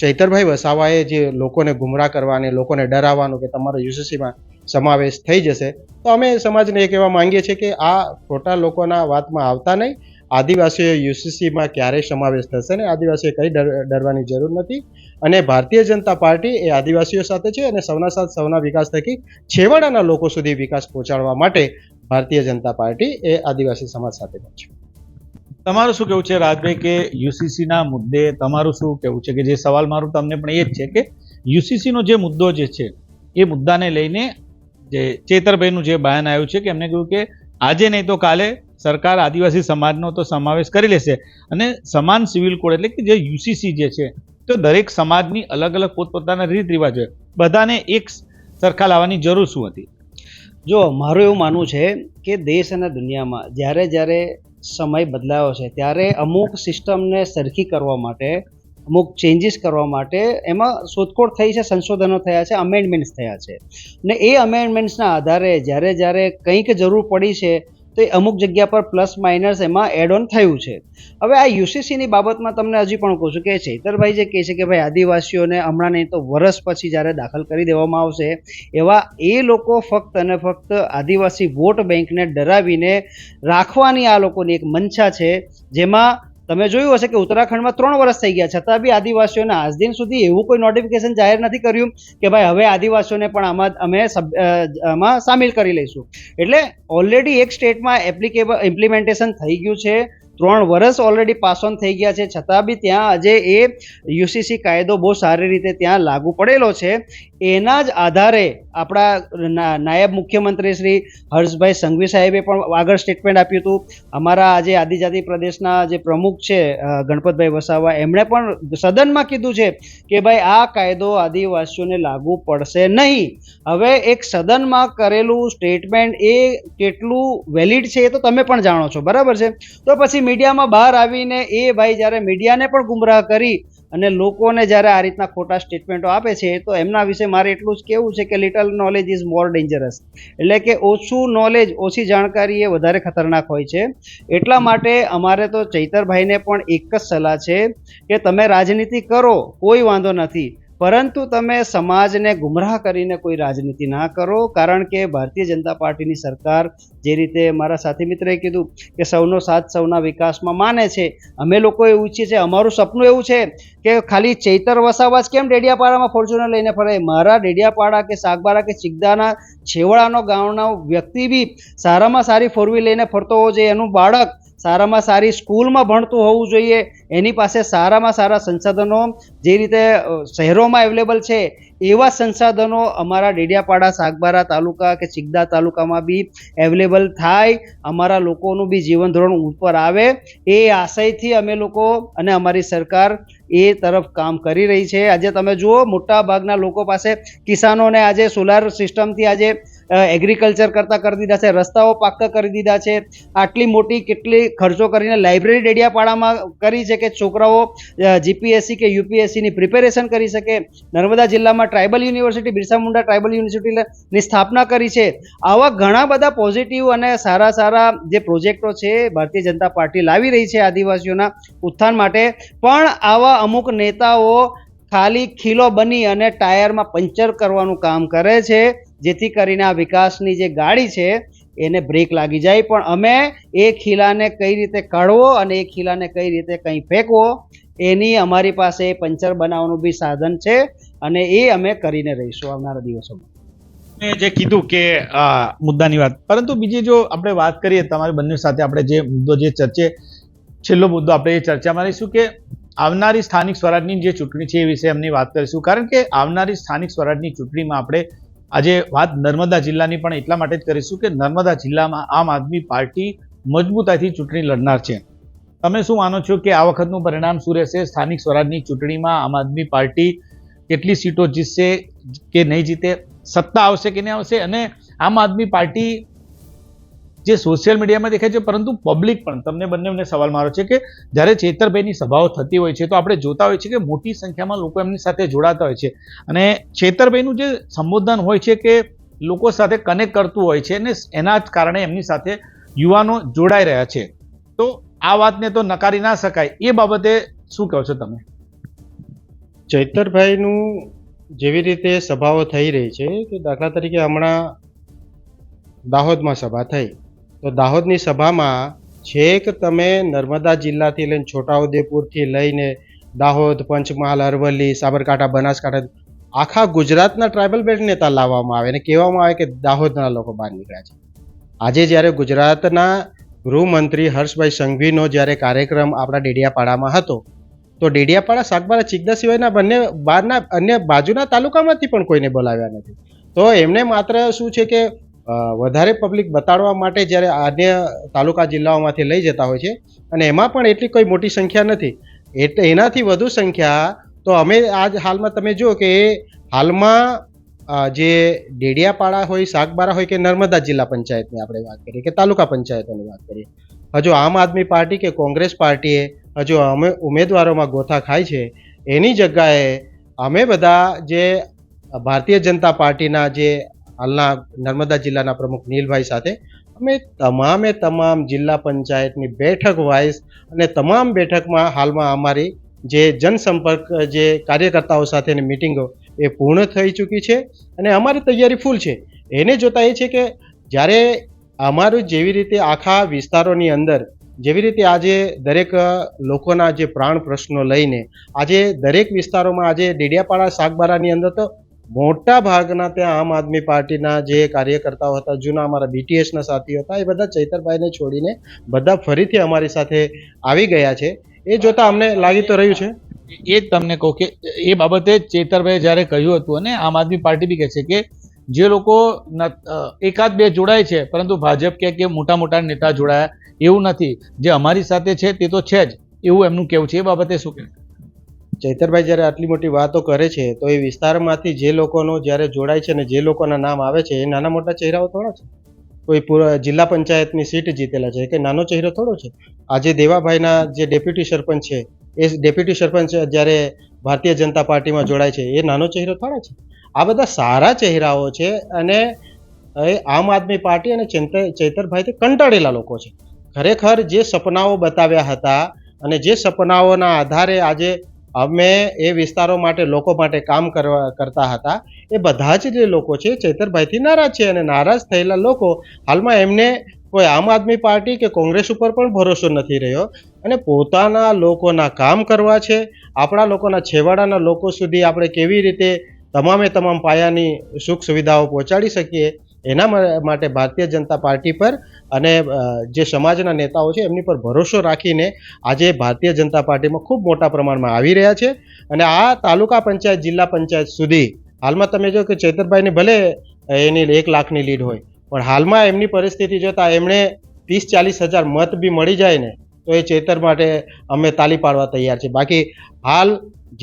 ચૈતરભાઈ વસાવાએ જે લોકોને ગુમરાહ કરવાને લોકોને ડરાવવાનું કે તમારો યુસીસીમાં સમાવેશ થઈ જશે, તો અમે સમાજને એ કહેવા માંગીએ છીએ કે આ ખોટા લોકોના વાતમાં આવતા નહીં. આદિવાસીઓ યુસીસીમાં ક્યારેય સમાવેશ થશે ને આદિવાસીએ કંઈ ડરવાની જરૂર નથી. અને ભારતીય જનતા પાર્ટી એ આદિવાસીઓ સાથે છે, અને સૌના સાથ સૌના વિકાસ થકી છેવાડાના લોકો સુધી વિકાસ પહોંચાડવા માટે ભારતીય જનતા પાર્ટી એ આદિવાસી સમાજ સાથે છે. તમારું શું કેવું છે રાજભાઈ કે યુસીસીના મુદ્દે તમારું શું કેવું છે? કે જે સવાલ મારું તમને પણ એ જ છે કે યુસીસીનો જે મુદ્દો જે છે એ મુદ્દાને લઈને જે ચેતરભાઈનું જે બયાન આવ્યું છે કે એમને કહ્યું કે આજે નહીં તો કાલે સરકાર આદિવાસી સમાજનો તો સમાવેશ કરી લેશે, અને સમાન સિવિલ કોડ એટલે કે જે યુસીસી જે છે તો દરેક સમાજની અલગ અલગ પોતપોતાના રીત રિવાજ હોય, બધાને એક સરખા લાવવાની જરૂર શું હતી? જો મારું એવું માનવું છે કે દેશ અને દુનિયામાં જ્યારે જ્યારે સમય બદલાયો છે ત્યારે અમુક સિસ્ટમને સરખી કરવા માટે, અમુક ચેન્જીસ કરવા માટે એમાં શોધખોળ થઈ છે, સંશોધનો થયા છે, અમેન્ડમેન્ટ્સ થયા છે. ને એ અમેન્ડમેન્ટ્સના આધારે જ્યારે જ્યારે કંઈક જરૂર પડી છે તો એ અમુક જગ્યા પર પ્લસ માઇનસ એમાં એડ ઓન થયું છે. હવે આ યુસીસીની બાબતમાં તમને હજી પણ કહું છું કે ચૈતરભાઈ જે કહે છે કે ભાઈ આદિવાસીઓને હમણાં નહીં તો વર્ષ પછી જ્યારે દાખલ કરી દેવામાં આવશે, એવા એ લોકો ફક્ત અને ફક્ત આદિવાસી વોટ બેંકને ડરાવીને રાખવાની આ લોકોની એક મંશા છે. જેમાં તમે જોયું હશે કે ઉત્તરાખંડમાં 3 વર્ષ થઈ ગયા છતાં બી આદિવાસીઓને આજ દિન સુધી એવું કોઈ નોટિફિકેશન જાહેર નથી કર્યું કે ભાઈ હવે આદિવાસીઓને પણ આમાં સામેલ કરી લઈશું. એટલે ઓલરેડી એક સ્ટેટમાં ઇમ્પ્લિમેન્ટેશન થઈ ગયું છે, 3 વર્ષ ઓલરેડી પાસ ઓન થઈ ગયા છે, છતાં બી ત્યાં આજે એ યુસીસી કાયદો બહુ સારી રીતે ત્યાં લાગુ પડેલો છે. એના જ આધારે આપણા નાયબ મુખ્યમંત્રી શ્રી હર્ષભાઈ સંઘવી સાહેબે પણ આગળ સ્ટેટમેન્ટ આપ્યું હતું. અમારા આજે આદિજાતિ પ્રદેશના જે પ્રમુખ છે ગણપતભાઈ વસાવા, એમણે પણ સદનમાં કીધું છે કે ભાઈ આ કાયદો આદિવાસીઓને લાગુ પડશે નહીં. હવે એક સદનમાં કરેલું સ્ટેટમેન્ટ એ કેટલું વેલિડ છે એ તો તમે પણ જાણો છો, બરાબર છે? તો પછી મીડિયામાં બહાર આવીને એ ભાઈ જ્યારે મીડિયાને પણ ગુમરાહ કરી અને લોકોને જ્યારે આ રીતના ખોટા સ્ટેટમેન્ટો આપે છે તો એમના વિશે મારે એટલું જ કહેવું છે કે little knowledge is more dangerous, એટલે કે ઓછું નોલેજ, ઓછી જાણકારી એ વધારે ખતરનાક હોય છે. એટલા માટે અમારે તો ચૈતરભાઈને પણ એક જ સલાહ છે કે તમે રાજનીતિ કરો, કોઈ વાંધો નથી, પરંતુ તમે સમાજને ગુમરાહ કરીને કોઈ રાજનીતિ ના કરો. કારણ કે ભારતીય જનતા પાર્ટીની સરકાર, જે રીતે મારા સાથી મિત્રએ કીધું કે સૌનો સાથ સૌના વિકાસમાં માને છે, અમે લોકો એવું ઈચ્છીએ છીએ, અમારું સપનું એવું છે કે ખાલી ચૈતર વસાવા જ કેમ ડેડિયાપાડામાં ફોર્ચ્યુનર લઈને ફરે, મારા ડેડિયાપાડા કે સાગબારા કે ચિગદાના છેવાડાનો ગામનો વ્યક્તિ બી સારામાં સારી ફોર વ્હીલ લઈને ફરતો હોવો જોઈએ, એનું બાળક સારામાં સારી સ્કૂલમાં ભણતું હોવું જોઈએ, એની પાસે સારામાં સારા સંસાધનો જે રીતે શહેરોમાં અવેલેબલ છે એવા સંસાધનો અમારા ડેડિયાપાડા, સાગબારા તાલુકા કે ચિગદા તાલુકામાં બી અવેલેબલ થાય, અમારા લોકોનું બી જીવન ધોરણ ઉપર આવે, એ આશયથી અમે લોકો અને અમારી સરકાર એ તરફ કામ કરી રહી છે. આજે તમે જુઓ, મોટા ભાગના લોકો પાસે, કિસાનોને આજે સોલાર સિસ્ટમથી આજે એગ્રીકલ્ચર કરતા કરી દીધા છે, રસ્તાઓ પાક્કા કરી દીધા છે, આટલી મોટી કેટલી ખર્ચો કરીને લાઇબ્રેરી ડેડિયાપાડામાં કરી છે કે છોકરાઓ જીપીએસસી કે યુપીએસસીની પ્રિપેરેશન કરી શકે. નર્મદા જિલ્લામાં tribal university, Birsa Munda tribal યુનિવર્સિટીની સ્થાપના કરી છે. આવા ઘણા બધા પોઝિટિવ અને સારા સારા જે પ્રોજેક્ટો છે ભારતીય જનતા પાર્ટી લાવી રહી છે આદિવાસીઓના ઉત્થાન માટે. પણ આવા અમુક નેતાઓ ખાલી ખીલો બની અને ટાયરમાં પંચર કરવાનું કામ કરે છે, જેથી કરીને આ વિકાસની જે ગાડી છે એને બ્રેક લાગી જાય. પણ અમે એ ખીલાને કઈ રીતે કાઢવો અને એ ખીલાને કઈ રીતે કંઈ ફેંકવો, એની અમારી પાસે પંચર બનાવવાનું બી સાધન છે અને એ અમે કરીને રહીશું આવનારા દિવસોમાં. મેં જે કીધું કે મુદ્દાની વાત, પરંતુ બીજી જો આપણે વાત કરીએ તમારી બંને સાથે, આપણે જે મુદ્દો જે છેલ્લો મુદ્દો આપણે એ ચર્ચામાં રહીશું કે આવનારી સ્થાનિક સ્વરાજની જે ચૂંટણી છે એ વિશે એમની વાત કરીશું. કારણ કે આવનારી સ્થાનિક સ્વરાજની ચૂંટણીમાં આપણે આજે વાત નર્મદા જિલ્લાની પણ એટલા માટે જ કરીશું કે નર્મદા જિલ્લામાં આમ આદમી પાર્ટી મજબૂતાઈથી ચૂંટણી લડનાર છે. તમે શું માનો છો કે આ વખતનું પરિણામ શું રહેશે? સ્થાનિક સ્વરાજની ચૂંટણીમાં આમ આદમી પાર્ટી કેટલી સીટો જીતશે કે નહીં જીતે, સત્તા આવશે કે નહીં આવશે? અને આમ આદમી પાર્ટી જે સોશિયલ મીડિયામાં દેખાય છે, પરંતુ પબ્લિક પણ, તમને બંનેને સવાલ મારો છે કે જ્યારે ચેતરભાઈની સભાઓ થતી હોય છે તો આપણે જોતા હોય છે કે મોટી સંખ્યામાં લોકો એમની સાથે જોડાતા હોય છે, અને ચેતરભાઈનું જે સંબોધન હોય છે કે લોકો સાથે કનેક્ટ કરતું હોય છે, અને એના જ કારણે એમની સાથે યુવાનો જોડાઈ રહ્યા છે. તો આ વાતને તો નકારી ના શકાય. એ બાબતે શું કહો છો તમે? ચૈતરભાઈનું જેવી રીતે સભાઓ થઈ રહી છે કે દાખલા તરીકે હમણાં દાહોદમાં સભા થઈ, તો દાહોદની સભામાં છેક તમે નર્મદા જિલ્લાથી લઈને છોટાઉદેપુરથી લઈને દાહોદ, પંચમહાલ, અરવલ્લી, સાબરકાંઠા, બનાસકાંઠા, આખા ગુજરાતના ટ્રાઇબલ બેલ્ટ નેતા લાવવામાં આવે અને કહેવામાં આવે કે દાહોદના લોકો બહાર નીકળ્યા છે. આજે જ્યારે ગુજરાતના ગૃહમંત્રી હર્ષભાઈ સંઘવીનો જ્યારે કાર્યક્રમ આપણા ડેડિયાપાડામાં હતો, તો ડેડિયાપાડા, સાગબારા, ચિગદા સિવાયના બંને બહારના અન્ય બાજુના તાલુકામાંથી પણ કોઈને બોલાવ્યા નથી. તો એમને માત્ર શું છે કે વધારે પબ્લિક બતાડવા માટે જ્યારે અન્ય તાલુકા જિલ્લાઓમાંથી લઈ જતા હોય છે, અને એમાં પણ એટલી કોઈ મોટી સંખ્યા નથી, એટલે એનાથી વધુ સંખ્યા તો અમે આજ હાલમાં તમે જુઓ કે હાલમાં જે ડેડિયાપાડા હોય, સાગબારા હોય કે નર્મદા જિલ્લા પંચાયતની આપણે વાત કરીએ કે તાલુકા પંચાયતોની વાત કરીએ, હજુ આમ આદમી પાર્ટી કે કોંગ્રેસ પાર્ટીએ હજુ અમે ઉમેદવારોમાં ગોથા ખાય છે. એની જગ્યાએ અમે બધા જે ભારતીય જનતા પાર્ટીના જે હાલના નર્મદા જિલ્લાના પ્રમુખ નીલભાઈ સાથે અમે તમામ જિલ્લા પંચાયતની બેઠક વાઇઝ અને તમામ બેઠકમાં હાલમાં અમારી જે જનસંપર્ક જે કાર્યકર્તાઓ સાથેની મિટિંગો એ પૂર્ણ થઈ ચૂકી છે અને અમારી તૈયારી ફૂલ છે. એને જોતા એ છે કે જ્યારે અમારું જેવી રીતે આખા વિસ્તારોની અંદર જેવી રીતે આજે દરેક લોકોના જે પ્રાણ પ્રશ્નો લઈને આજે દરેક વિસ્તારોમાં આજે ડેડિયાપાડા, સાગબારાની અંદર તો મોટા ભાગના ત્યાં આમ આદમી પાર્ટીના જે કાર્યકર્તાઓ હતા, જૂના અમારા બીટીએસના સાથીઓ હતા, એ બધા ચૈતરભાઈને છોડીને બધા ફરીથી અમારી સાથે આવી ગયા છે. એ જોતા અમને લાગી તો રહ્યું છે. એ જ તમને કહું કે એ બાબતે ચેતરભાઈએ જ્યારે કહ્યું હતું, અને આમ આદમી પાર્ટી બી કહે છે કે જે લોકો એકાદ બે જોડાય છે, પરંતુ ભાજપ કે મોટા મોટા નેતા જોડાયા એવું નથી, જે અમારી સાથે છે તે તો છે જ, એવું એમનું કહેવું છે. એ બાબતે શું કહે? ચૈતરભાઈ જ્યારે આટલી મોટી વાતો કરે છે તો એ વિસ્તારમાંથી જે લોકોનો જ્યારે જોડાય છે અને જે લોકોના નામ આવે છે એ નાના મોટા ચહેરાઓ થોડા છે. કોઈ પૂરા જિલ્લા પંચાયતની સીટ જીતેલા છે કે નાનો ચહેરો થોડો છે. આજે દેવાભાઈના જે ડેપ્યુટી સરપંચ છે એ ડેપ્યુટી સરપંચ જ્યારે ભારતીય જનતા પાર્ટીમાં જોડાય છે એ નાનો ચહેરો થોડા છે. આ બધા સારા ચહેરાઓ છે અને એ આમ આદમી પાર્ટી અને ચૈતરભાઈથી કંટાળેલા લોકો છે. ખરેખર જે સપનાઓ બતાવ્યા હતા અને જે સપનાઓના આધારે આજે અમે એ વિસ્તારો માટે લોકો માટે કામ કરતા હતા એ બધા જ જે લોકો છે ચૈતરભાઈથી નારાજ છે. અને નારાજ થયેલા લોકો હાલમાં એમને કોઈ આમ આદમી પાર્ટી કે કોંગ્રેસ ઉપર પણ ભરોસો નથી રહ્યો અને પોતાના લોકોના કામ કરવા છે. આપણા લોકોના છેવાડાના લોકો સુધી આપણે કેવી રીતે તમામે તમામ પાયાની સુખ સુવિધાઓ પહોંચાડી શકીએ એના માટે ભારતીય જનતા પાર્ટી પર અને જે સમાજના નેતાઓ છે એમની પર ભરોસો રાખીને આજે ભારતીય જનતા પાર્ટીમાં ખૂબ મોટા પ્રમાણમાં આવી રહ્યા છે. અને આ તાલુકા પંચાયત જિલ્લા પંચાયત સુધી હાલમાં તમે જો કે ચૈતરભાઈની ભલે એની 1 લાખની લીડ હોય પણ હાલમાં એમની પરિસ્થિતિ જોતા એમણે 30-40 હજાર મત બી મળી જાય ને તો એ ચૈતર માટે અમે તાલી પાડવા તૈયાર છે. બાકી હાલ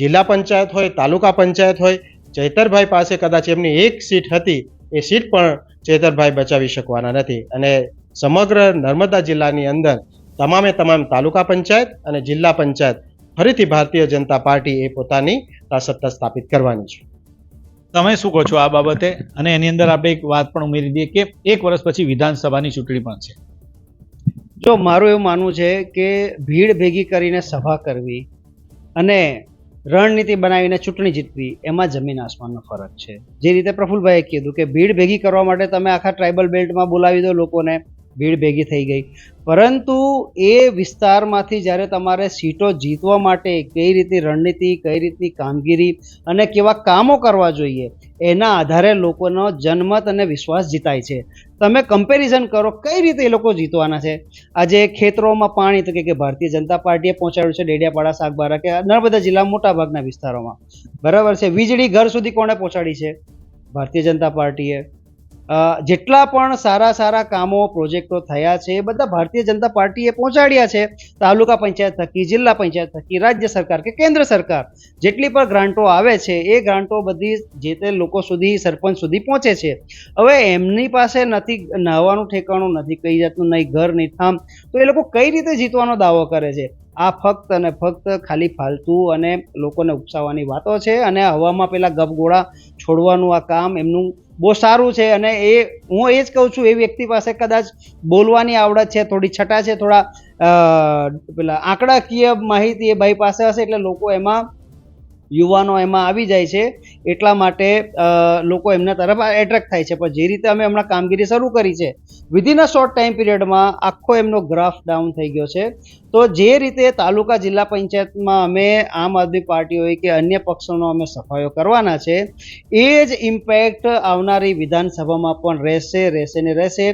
જિલ્લા પંચાયત હોય તાલુકા પંચાયત હોય ચૈતરભાઈ પાસે કદાચ એમની 1 સીટ હતી એ સીટ પણ ચૈતરભાઈ બચાવી શકવાના નથી. અને સમગ્ર નર્મદા જિલ્લાની અંદર તમામે તમામ તાલુકા પંચાયત અને જિલ્લા પંચાયત ફરીથી ભારતીય જનતા પાર્ટી એ પોતાની સત્તા સ્થાપિત કરવાની છે. તમે શું કહો છો આ બાબતે? અને એની અંદર આપણે એક વાત પણ ઉમેરી દઈએ કે 1 વર્ષ પછી વિધાનસભાની ચૂંટણી પણ છે. જો મારું એવું માનવું છે કે ભીડ ભેગી કરીને સભા કરવી અને રણનીતિ બનાવીને ચૂંટણી જીતવી એમાં જમીન આસમાનનો ફરક છે. જે રીતે પ્રફુલભાઈએ કીધું કે ભીડ ભેગી કરવા માટે તમે આખા ટ્રાઇબલ બેલ્ટમાં બોલાવી દો લોકોને, ભીડ ભેગી થઈ ગઈ, પરંતુ એ વિસ્તારમાંથી જ્યારે તમારે સીટો જીતવા માટે કઈ રીતની રણનીતિ, કઈ રીતની કામગીરી અને કેવા કામો કરવા જોઈએ એના આધારે લોકોનો જનમત અને વિશ્વાસ જીતાય છે. તમે કમ્પેરિઝન કરો કઈ રીતે એ લોકો જીતવાના છે. આજે ખેતરોમાં પાણી તો કે ભારતીય જનતા પાર્ટીએ પહોંચાડ્યું છે, ડેડિયાપાડા, સાગબારા કે નર્મદા જિલ્લાના મોટાભાગના વિસ્તારોમાં, બરાબર છે. વીજળી ઘર સુધી કોણે પહોંચાડી છે? ભારતીય જનતા પાર્ટીએ. જેટલા પણ સારા સારા કામો પ્રોજેક્ટો થયા છે એ બધા ભારતીય જનતા પાર્ટીએ પહોંચાડ્યા છે. તાલુકા પંચાયત થકી, જિલ્લા પંચાયત થકી, રાજ્ય સરકાર કે કેન્દ્ર સરકાર જેટલી પણ ગ્રાન્ટો આવે છે એ ગ્રાન્ટો બધી જે તે લોકો સુધી, સરપંચ સુધી પહોંચે છે. હવે એમની પાસે નથી નાહવાનું ઠેકાણું, નથી કઈ જાતનું નહીં ઘર નહીં ઠામ, તો એ લોકો કઈ રીતે જીતવાનો દાવો કરે છે? આ ફક્ત અને ફક્ત ખાલી ફાલતુ અને લોકોને ઉપસાવવાની વાતો છે. અને હવામાં પેલા ગપગોળા છોડવાનું આ કામ એમનું બહુ સારું છે. અને હું એ જ કહું છું, એ વ્યક્તિ પાસે કદાચ બોલવાની આવડત છે, થોડી છટા છે, થોડા પેલા આંકડાકીય માહિતી એ ભાઈ પાસે હશે એટલે લોકો એમાં, યુવાનો એમાં આવી જાય છે. એટલા માટે લોકો એમના તરફ એટ્રેક્ટ થાય છે. પણ જે રીતે અમે હમણાં કામગીરી શરૂ કરી છે, વિધિન અ શોર્ટ ટાઈમ પીરિયડમાં આખો એમનો ગ્રાફ ડાઉન થઈ ગયો છે. તો જે રીતે તાલુકા જિલ્લા પંચાયતમાં અમે આમ આદમી પાર્ટી હોય કે અન્ય પક્ષોનો અમે સફાયો કરવાના છે, એ જ ઇમ્પેક્ટ આવનારી વિધાનસભામાં પણ રહેશે ને રહેશે.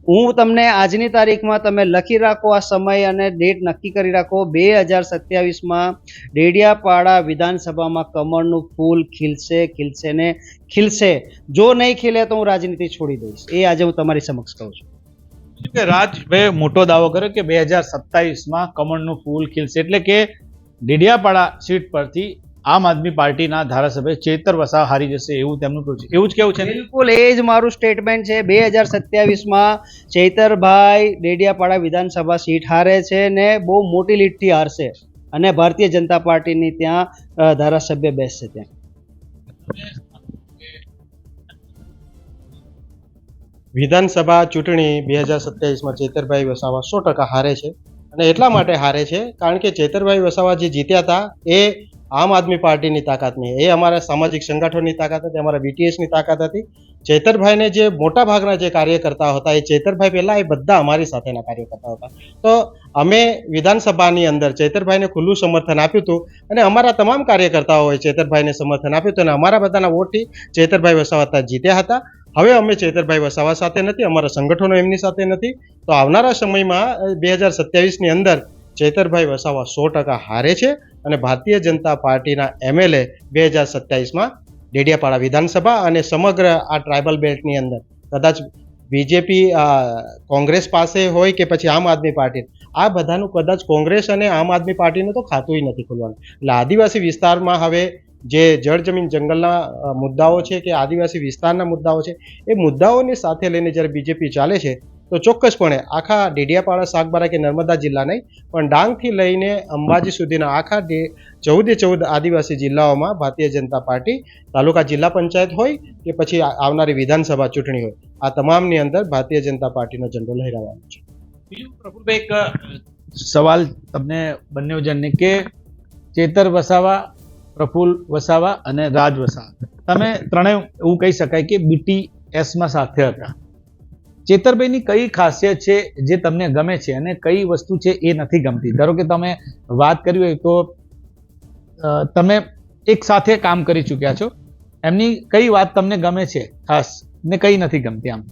હું તમને આજની તારીખમાં તમે લખી રાખો, આ સમય અને ડેટ નક્કી કરી રાખો. 2027માં ડેડિયાપાડા વિધાનસભામાં કમળનું ફૂલ ખીલશે ને ખીલશે. જો નહીં ખીલે તો હું રાજનીતિ છોડી દઈશ. એ આજે હું તમારી સમક્ષ કહું છું. કે રાજભાઈ મોટો દાવો કર્યો કે 2027માં કમળનું ફૂલ ખીલશે, એટલે કે ડેડિયાપાડા સીટ પરથી આમ આદમી પાર્ટીના ધારાસભ્ય ચૈતર વસાવા હારી જશે એવું તેમનું કહ્યું છે. એવું જ કેવું છે? બિલકુલ એ જ મારું સ્ટેટમેન્ટ છે. 2027માં ચૈતરભાઈ ડેડિયાપાડા વિધાનસભા સીટ હારે છે ને બહુ મોટી લીડથી હારશે અને ભારતીય જનતા પાર્ટીની ત્યાં ધારાસભ્ય બેસશે. ત્યાં વિધાનસભા ચૂંટણી 2027માં ચૈતરભાઈ વસાવા 100% હારે છે. અને એટલા માટે હારે છે કારણ કે ચૈતરભાઈ વસાવા જે જીત્યા હતા એ આમ આદમી પાર્ટીની તાકાત નહીં, એ અમારા સામાજિક સંગઠનની તાકાત હતી, અમારા બીટીએસની તાકાત હતી. ચૈતરભાઈને જે મોટા ભાગના જે કાર્યકર્તાઓ હતા એ ચૈતરભાઈ પહેલા એ બધા અમારી સાથેના કાર્યકર્તાઓ હતા. તો અમે વિધાનસભાની અંદર ચૈતરભાઈને ખુલ્લું સમર્થન આપ્યું હતું અને અમારા તમામ કાર્યકર્તાઓએ ચૈતરભાઈને સમર્થન આપ્યું હતું અને અમારા બધાના વોટથી ચૈતરભાઈ વસાવા જીત્યા હતા. હવે અમે ચૈતરભાઈ વસાવા સાથે નથી, અમારા સંગઠનો એમની સાથે નથી. તો આવનારા સમયમાં 2027ની અંદર ચૈતરભાઈ વસાવા 100% હારે છે અને ભારતીય જનતા પાર્ટીના એમએલએ 2027માં ડેડિયાપાડા વિધાનસભા અને સમગ્ર આ ટ્રાઇબલ બેલ્ટની અંદર કદાચ બીજેપી કોંગ્રેસ પાસે હોય કે પછી આમ આદમી પાર્ટી, આ બધાનું કદાચ કોંગ્રેસ અને આમ આદમી પાર્ટીનું તો ખાતું નથી ખુલવાનું. એટલે આદિવાસી વિસ્તારમાં હવે જે જળ જમીન જંગલના મુદ્દાઓ છે કે આદિવાસી વિસ્તારના મુદ્દાઓ છે, એ મુદ્દાઓની સાથે લઈને જ્યારે બીજેપી ચાલે છે તો ચોક્કસપણે આખા ડેડિયાપાડા સાગબારા કે નર્મદા જિલ્લા નહીં પણ ડાંગથી લઈને અંબાજી સુધીના આખા 14 આદિવાસી જિલ્લાઓમાં ભારતીય જનતા પાર્ટી તાલુકા જિલ્લા પંચાયત હોય કે પછી આવનારી વિધાનસભા ચૂંટણી હોય આ તમામની અંદર ભારતીય જનતા પાર્ટીનો ઝંડો લહેરાવાનો છે. બીજું પ્રફુલભાઈ, એક સવાલ તમને બંને જણને કે ચેતર વસાવા, પ્રફુલ વસાવા અને રાજ વસાવા, તમે ત્રણેય એવું કહી શકાય કે BTSમાં સાથે હતા. ચેતરભાઈની કઈ ખાસિયત છે જે તમને ગમે છે અને કઈ વસ્તુ છે એ નથી ગમતી? ધારો કે તમે વાત કરી હોય તો તમે એક સાથે કામ કરી ચૂક્યા છો, એમની કઈ વાત તમને ગમે છે ખાસ ને કઈ નથી ગમતી? આમ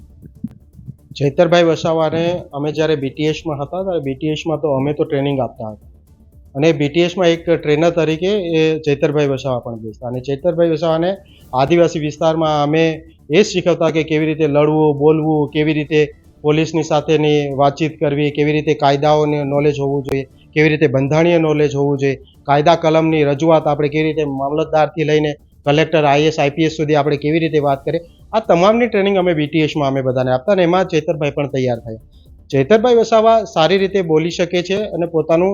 ચૈતરભાઈ વસાવાને અમે જ્યારે BTSમાં હતા ત્યારે BTSમાં તો અમે તો ટ્રેનિંગ આપતા હતા અને BTSમાં એક ટ્રેનર તરીકે એ ચૈતરભાઈ વસાવા પણ બેસતા અને ચૈતરભાઈ વસાવાને આદિવાસી વિસ્તારમાં અમે એ જ શીખવતા કે કેવી રીતે લડવું, બોલવું, કેવી રીતે પોલીસની સાથેની વાતચીત કરવી, કેવી રીતે કાયદાઓની નોલેજ હોવું જોઈએ, કેવી રીતે બંધારણીય નોલેજ હોવું જોઈએ, કાયદા કલમની રજૂઆત આપણે કેવી રીતે મામલતદારથી લઈને કલેક્ટર, IAS, IPS સુધી આપણે કેવી રીતે વાત કરીએ, આ તમામની ટ્રેનિંગ અમે BTSમાં અમે બધાને આપતા અને એમાં ચૈતરભાઈ પણ તૈયાર થયા. ચૈતરભાઈ વસાવા સારી રીતે બોલી શકે છે અને પોતાનું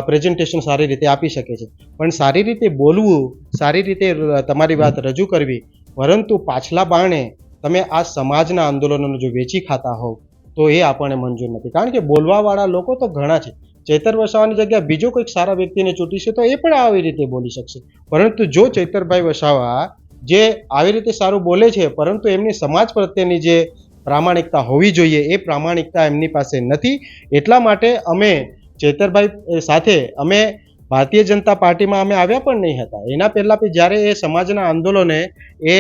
પ્રેઝન્ટેશન સારી રીતે આપી શકે છે પણ સારી રીતે બોલવું, સારી રીતે તમારી વાત રજૂ કરવી, પરંતુ પાછલા બારણે તમે આ સમાજના આંદોલનોને જો વેચી ખાતા હોવ તો એ આપણને મંજૂર નથી. કારણ કે બોલવાવાળા લોકો તો ઘણા છે. ચૈતર વસાવાની જગ્યા બીજો કોઈક સારા વ્યક્તિને ચૂંટીશે તો એ પણ આવી રીતે બોલી શકશે. પરંતુ જો ચૈતરભાઈ વસાવા જે આવી રીતે સારું બોલે છે પરંતુ એમની સમાજ પ્રત્યેની જે પ્રામાણિકતા હોવી જોઈએ એ પ્રામાણિકતા એમની પાસે નથી. એટલા માટે અમે ચૈતરભાઈ સાથે અમે ભારતીય જનતા પાર્ટીમાં અમે આવ્યા પણ નહીં હતા. એના પહેલાં બી જ્યારે એ સમાજના આંદોલને એ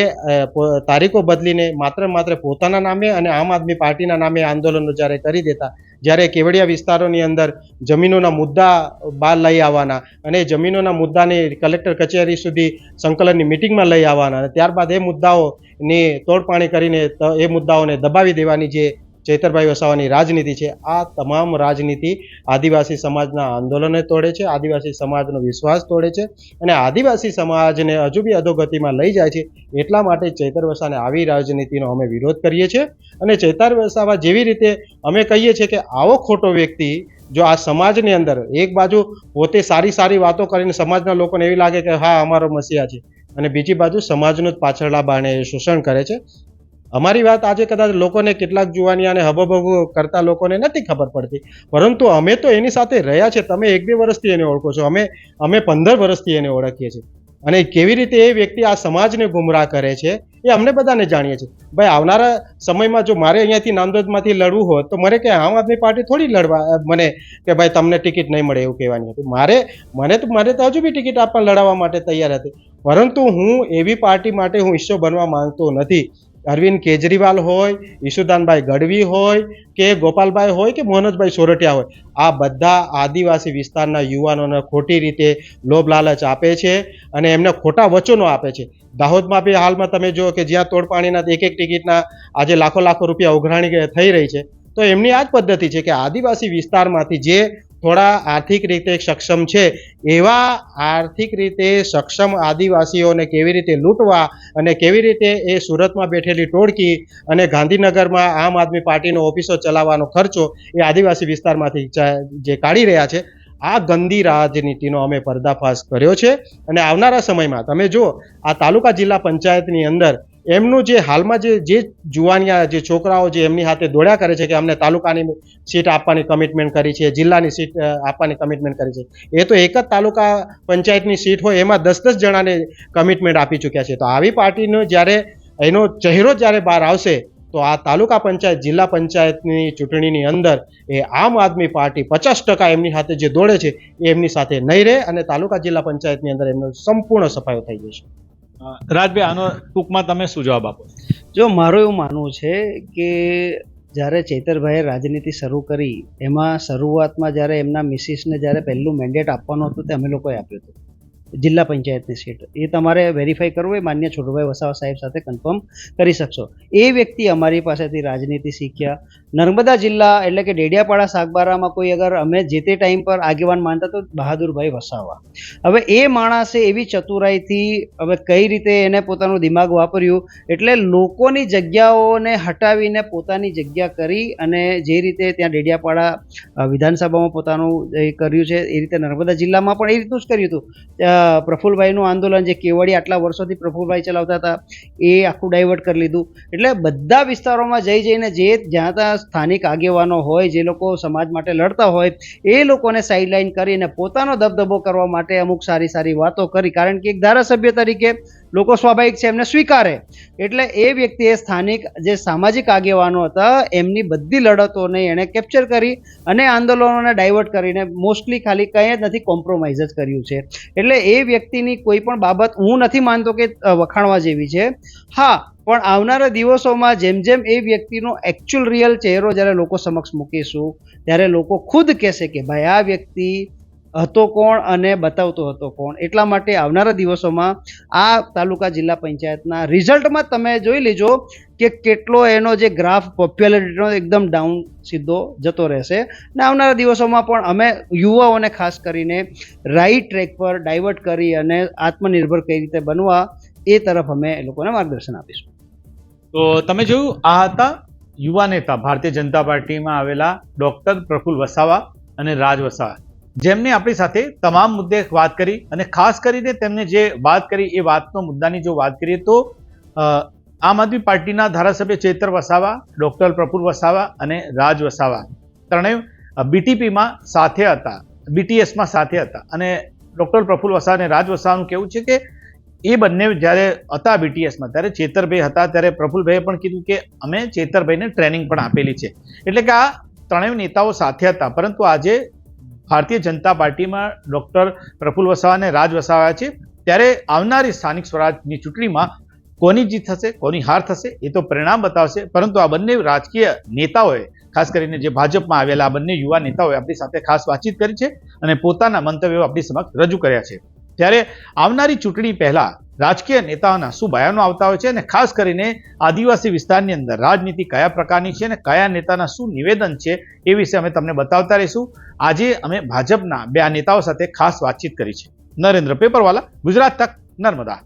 તારીખો બદલીને માત્ર પોતાના નામે અને આમ આદમી પાર્ટીના નામે આંદોલનો જ્યારે કરી દેતા, જ્યારે કેવડિયા વિસ્તારોની અંદર જમીનોના મુદ્દા બહાર લઈ આવવાના અને જમીનોના મુદ્દાને કલેક્ટર કચેરી સુધી સંકલનની મિટિંગમાં લઈ આવવાના અને ત્યારબાદ એ મુદ્દાઓની તોડપાણી કરીને એ મુદ્દાઓને દબાવી દેવાની જે ચૈતરભાઈ વસાવાની રાજનીતિ છે, આ તમામ રાજનીતિ આદિવાસી સમાજના આંદોલને તોડે છે, આદિવાસી સમાજનો વિશ્વાસ તોડે છે અને આદિવાસી સમાજને હજુ બી અધોગતિમાં લઈ જાય છે. એટલા માટે ચૈતર વસાવાને આવી રાજનીતિનો અમે વિરોધ કરીએ છીએ અને ચૈતર વસાવા જેવી રીતે અમે કહીએ છીએ કે આવો ખોટો વ્યક્તિ જો આ સમાજની અંદર એક બાજુ પોતે સારી વાતો કરીને સમાજના લોકોને એવી લાગે કે હા અમારો મસીહા છે અને બીજી બાજુ સમાજનું જ પાછળના બારણે શોષણ કરે છે. અમારી વાત આજે કદાચ લોકોને કેટલાક જુવાનિયા અને હબહબુ કરતા લોકોને નથી ખબર પડતી, પરંતુ અમે તો એની સાથે રહ્યા છે. તમે 1-2 વર્ષથી એને ઓળખો છો, અમે 15 વર્ષથી એને ઓળખીએ છીએ અને કેવી રીતે એ વ્યક્તિ આ સમાજને ગુમરાહ કરે છે એ અમને બધાને જાણીએ છીએ. ભાઈ આવનારા સમયમાં જો મારે અહીંયાથી નાંદોદમાંથી લડવું હોત તો મારે કે આમ આદમી પાર્ટી થોડી લડવા મને કે ભાઈ તમને ટિકિટ નહીં મળે એવું કહેવાની હતી. મારે તો હજુ બી ટિકિટ આપવા લડાવવા માટે તૈયાર હતી, પરંતુ હું એવી પાર્ટી માટે હું હિસ્સો બનવા માંગતો નથી. અરવિંદ કેજરીવાલ હોય, ઈશુદાનભાઈ ગઢવી હોય કે ગોપાલભાઈ હોય કે મોહનભાઈ સોરઠિયા હોય, આ બધા આદિવાસી વિસ્તારના યુવાનોને ખોટી રીતે લોભ લાલચ આપે છે અને એમને ખોટા વચનો આપે છે. દાહોદમાં બી હાલમાં તમે જુઓ કે જ્યાં તોડપાણીના એક ટિકિટના આજે લાખો રૂપિયા ઉઘરાણી થઈ રહી છે, તો એમની આ જ પદ્ધતિ છે કે આદિવાસી વિસ્તારમાંથી જે થોડા આર્થિક રીતે સક્ષમ છે એવા આર્થિક રીતે સક્ષમ આદિવાસીઓને કેવી રીતે લૂંટવા અને કેવી રીતે એ સુરતમાં બેઠેલી ટોળકી અને ગાંધીનગરમાં આમ આદમી પાર્ટીનો ઓફિસો ચલાવવાનો ખર્ચો એ આદિવાસી વિસ્તારમાંથી જે કાઢી રહ્યા છે, આ ગંદી રાજનીતિનો અમે પર્દાફાશ કર્યો છે. અને આવનારા સમયમાં તમે જુઓ આ તાલુકા જિલ્લા પંચાયતની અંદર એમનું જે હાલમાં જે જુવાનિયા જે છોકરાઓ જે એમની હાથે દોડ્યા કરે છે કે અમને તાલુકાની સીટ આપવાની કમિટમેન્ટ કરી છે, જિલ્લાની સીટ આપવાની કમિટમેન્ટ કરી છે, એ તો એક જ તાલુકા પંચાયતની સીટ હોય એમાં 10 જણાને કમિટમેન્ટ આપી ચૂક્યા છે. તો આવી પાર્ટીનો જ્યારે એનો ચહેરો જ્યારે બહાર આવશે તો આ તાલુકા પંચાયત, જિલ્લા પંચાયતની ચૂંટણીની અંદર એ આમ આદમી પાર્ટી 50% એમની સાથે જે દોડે છે એ એમની સાથે નહીં રહે અને તાલુકા જિલ્લા પંચાયતની અંદર એમનો સંપૂર્ણ સફાયો થઈ જશે. રાજભાઈ, આનો ટૂંકમાં તમે શું જવાબ આપો? જો મારું એવું માનવું છે કે જ્યારે ચૈતરભાઈએ રાજનીતિ શરૂ કરી એમાં શરૂઆતમાં જ્યારે એમના મિસિસને જ્યારે પહેલું મેન્ડેટ આપવાનું હતું તે અમે લોકોએ આપ્યું હતું જિલ્લા પંચાયતની સીટ એ તમારે વેરીફાઈ કરવું એ માન્ય છોટુભાઈ વસાવા સાહેબ સાથે કન્ફર્મ કરી શકશો. એ વ્યક્તિ અમારી પાસેથી રાજનીતિ શીખ્યા. નર્મદા જિલ્લા એટલે કે ડેડિયાપાડા સાગબારામાં કોઈ અગર અમે જે તે ટાઈમ પર આગેવાન માનતા તો બહાદુરભાઈ વસાવા. હવે એ માણસે એવી ચતુરાઈથી હવે કઈ રીતે એને પોતાનું દિમાગ વાપર્યું એટલે લોકોની જગ્યાઓને હટાવીને પોતાની જગ્યા કરી અને જે રીતે ત્યાં ડેડિયાપાડા વિધાનસભામાં પોતાનું એ કર્યું છે એ રીતે નર્મદા જિલ્લામાં પણ એ રીતનું જ કર્યું હતું. પ્રફુલભાઈનું આંદોલન જે કેવડી આટલા વર્ષોથી પ્રફુલભાઈ ચલાવતા હતા એ આખું ડાયવર્ટ કરી લીધું. એટલે બધા વિસ્તારોમાં જઈને જ્યાં ત્યાં સ્થાનિક આગેવાનો હોય જે લોકો સમાજ માટે લડતા હોય એ લોકોને સાઇડલાઇન કરીને પોતાનો દબદબો કરવા માટે અમુક સારી સારી વાતો કરી. કારણ કે એક ધારાસભ્ય તરીકે લોકો સ્વાભાવિક છે એમને સ્વીકારે. એટલે એ વ્યક્તિએ સ્થાનિક જે સામાજિક આગેવાનો હતા એમની બધી લડતોને એણે કેપ્ચર કરી અને આંદોલનોને ડાયવર્ટ કરીને મોસ્ટલી ખાલી કંઈ જ નથી કોમ્પ્રોમાઇઝ જ કર્યું છે. એટલે એ વ્યક્તિની કોઈ પણ બાબત હું નથી માનતો કે વખાણવા જેવી છે. હા, પણ આવનારા દિવસોમાં જેમ જેમ એ વ્યક્તિનો એકચ્યુઅલ રિયલ ચહેરો જ્યારે લોકો સમક્ષ મૂકીશું ત્યારે લોકો ખુદ કહેશે કે ભાઈ આ વ્યક્તિ હતો કોણ અને બતાવતો હતો કોણ. એટલા માટે આવનારા દિવસોમાં આ તાલુકા જિલ્લા પંચાયતના રિઝલ્ટમાં તમે જોઈ લેજો કે કેટલો એનો જે ગ્રાફ પોપ્યુલારિટીનો એકદમ ડાઉન સીધો જતો રહેશે. ને આવનારા દિવસોમાં પણ અમે યુવાઓને ખાસ કરીને રાઈટ ટ્રેક પર ડાયવર્ટ કરી અને આત્મનિર્ભર કઈ રીતે બનવા એ તરફ અમે એ લોકોને માર્ગદર્શન આપીશું. તો તમે જોયું, આ હતા યુવા નેતા ભારતીય જનતા પાર્ટીમાં આવેલા ડોક્ટર પ્રફુલ વસાવા અને રાજ વસાવા, જેમને આપણી સાથે તમામ મુદ્દે વાત કરી અને ખાસ કરીને તેમને જે વાત કરી એ વાતનો મુદ્દાની જો વાત કરીએ તો આમ આદમી પાર્ટીના ધારાસભ્ય ચેતર વસાવા, ડોક્ટર પ્રફુલ વસાવા અને રાજ વસાવા ત્રણેય બીટીપીમાં સાથે હતા, બીટીએસમાં સાથે હતા. અને ડોક્ટર પ્રફુલ વસાવા અને રાજ વસાવાનું કહેવું છે કે એ બંને જ્યારે હતા બીટીએસમાં ત્યારે ચેતરભાઈ હતા ત્યારે પ્રફુલભાઈએ પણ કીધું કે અમે ચેતરભાઈને ટ્રેનિંગ પણ આપેલી છે. એટલે કે આ ત્રણેય નેતાઓ સાથે હતા. પરંતુ આજે ભારતીય જનતા પાર્ટીમાં ડોક્ટર પ્રફુલ વસાવા અને રાજ વસાવા છે ત્યારે આવનારી સ્થાનિક સ્વરાજની ચૂંટણીમાં કોની જીત થશે કોની હાર થશે એ તો પરિણામ બતાવશે. પરંતુ આ બંને રાજકીય નેતાઓએ ખાસ કરીને જે ભાજપમાં આવેલા આ બંને યુવા નેતાઓએ આપણી સાથે ખાસ વાતચીત કરી છે અને પોતાના મંતવ્યો આપણી સમક્ષ રજૂ કર્યા છે. ત્યારે આવનારી ચૂંટણી પહેલા રાજકીય નેતાઓના શું બયાનો આવતા હોય છે અને ખાસ કરીને આદિવાસી વિસ્તારની અંદર રાજનીતિ કયા પ્રકારની છે અને કયા નેતાના શું નિવેદન છે એ વિશે અમે તમને બતાવતા રહીશું. આજે અમે ભાજપના બે આ નેતાઓ સાથે ખાસ વાતચીત કરી છે. નરેન્દ્ર પેપરવાલા, ગુજરાત તક, નર્મદા.